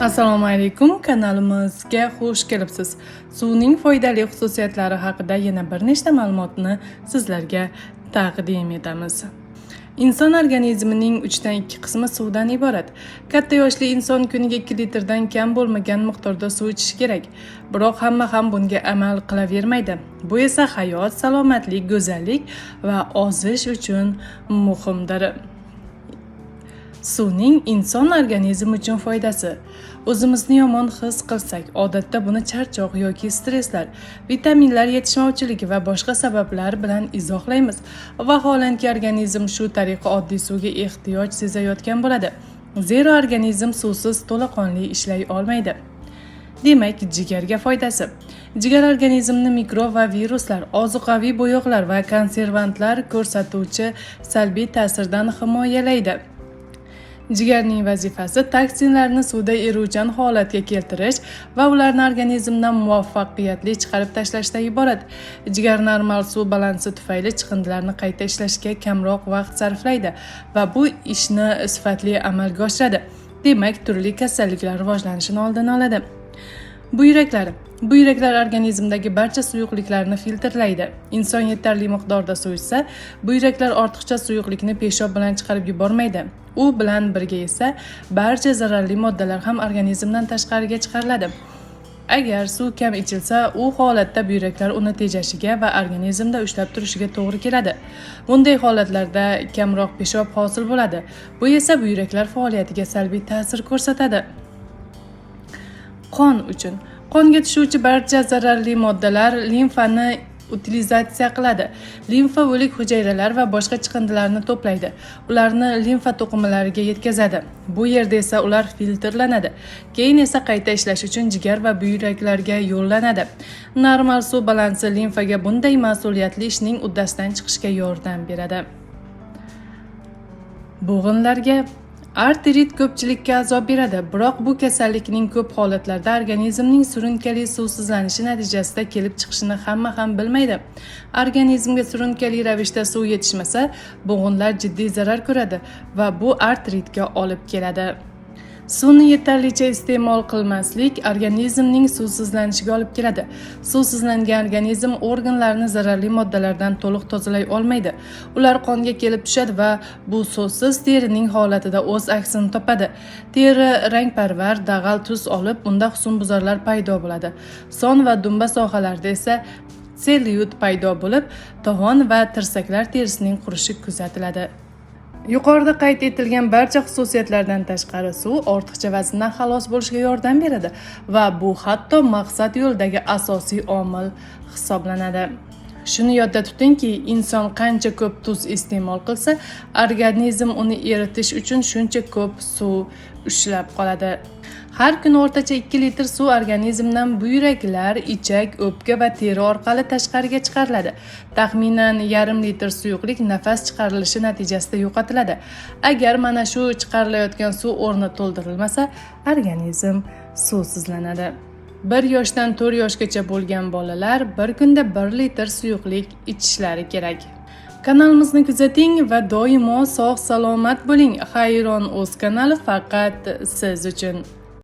Assalomu alaykum, kanalimizga xush kelibsiz. Suvning foydali xususiyatlari haqida yana bir nechta ma'lumotni sizlarga taqdim etamiz. Inson organizmining 3dan 2 qismi suvdan iborat. Katta yoshli inson kuniga 2 litrdan kam bo'lmagan miqdorda suv ichishi kerak. Biroq hamma ham bunga amal qilavermaydi. Bu esa hayot, salomatlik, go'zallik va ozish uchun muhimdir. Suvning inson organizmi uchun foydasi. O'zimizni yomon his qilsak, odatda buni charchoq yoki stresslar, vitaminlar yetishmovchiligi va boshqa sabablar bilan izohlaymiz. Vaholanki organizm shu tariqa oddiy suvga ehtiyoj sezayotgan bo'ladi. Zero organizm suvsiz to'laqonli ishlay olmaydi. Demak, jigarga foydasi. Jigar organizmni mikrob va viruslar, ozuqaviy bo'yoqlar va konservantlar ko'rsatuvchi salbiy ta'sirdan himoyalaydi. Jigarning vazifasi toksinlarni suvda eruvchan holatga keltirish va ularni organizmdan muvaffaqiyatli chiqarib tashlashdan iborat. Jigar normal suv balansi tufayli chiqindilarni qayta ishlashga kamroq vaqt sarflaydi va bu ishni sifatli amalga oshiradi. Demak, turli kasalliklar rivojlanishini oldini oladi. Buyraklar organizmdagi barcha suyuqliklarni filtrlaydi. Inson yetarli miqdorda suv ichsa, buyraklar ortiqcha suyuqlikni peshob bilan chiqarib yubormaydi. U bilan birga esa barcha zararli moddalar ham organizmdan tashqariga chiqariladi. Agar suv kam ichilsa, u holatda buyraklar uni tejashiga va organizmda ushlab turishiga to'g'ri keladi. Bunday holatlarda kamroq peshob hosil bo'ladi. Bu esa buyraklar faoliyatiga salbiy ta'sir ko'rsatadi. Qon uchun. Qonga tushuvchi barcha zararli moddalar limfani utilizatsiya qiladi. Limfa o'lik hujayralar va boshqa chiqindilarni to'playdi. Ularni limfa to'qimalariga yetkazadi. Bu yerda esa ular filtrlanadi. Keyin esa qayta ishlash uchun jigar va buyraklarga yo'llanadi. Normal suv balansi limfaga bunday mas'uliyatli ishning uddasidan chiqishga yordam beradi. Bo'g'inlarga arterit ko'pchilikka azob beradi, biroq bu kasallikning ko'p holatlarda organizmning surunkali suvsizlanishi natijasida kelib chiqishini hamma ham bilmaydi. Organizmga surunkali ravishda suv yetishmasa, bo'g'inlar jiddiy zarar ko'radi va bu arteritga olib keladi. Suvni yetarlicha iste'mol qilmaslik organizmning suvsizlanishiga olib keladi. Suvsizlangan organizm organlarni zararli moddalardan to'liq tozalay olmaydi. Ular qonga kelib tushadi va bu so'zsiz terining holatida o'z aksini topadi. Teri rangparvar, dag'al tus olib, unda husnbuzarlar paydo bo'ladi. Son va dumba sohalarida esa sellyut paydo bo'lib, tovon va tirsaklar terisining qurishi kuzatiladi. Yuqorida qayd etilgan barcha xususiyatlardan tashqari suv ortiqcha vazndan xalos bo'lishga yordam beradi va bu hatto maqsad yo'lidagi asosiy omil hisoblanadi. Shuni yodda tutingki, inson qancha ko'p tuz iste'mol qilsa, organizm uni eritish uchun shuncha ko'p suv ushlab qoladi. Har kuni o'rtacha 2 litr suv organizmdan buyraklar, ichak, o'pka va teri orqali tashqariga chiqariladi. Taxminan yarim litr suyuqlik nafas chiqarilishi natijasida yo'qotiladi. Agar mana shu chiqarilayotgan suv o'rni to'ldirilmasa, organizm suvsizlanadi. 1 yoshdan 4 yoshgacha bo'lgan bolalar bir kunda 1 litr suyuqlik ichishlari kerak. Kanalimizni kuzating va doimo sog' salomat bo'ling. Xayron o'z kanali faqat siz uchun.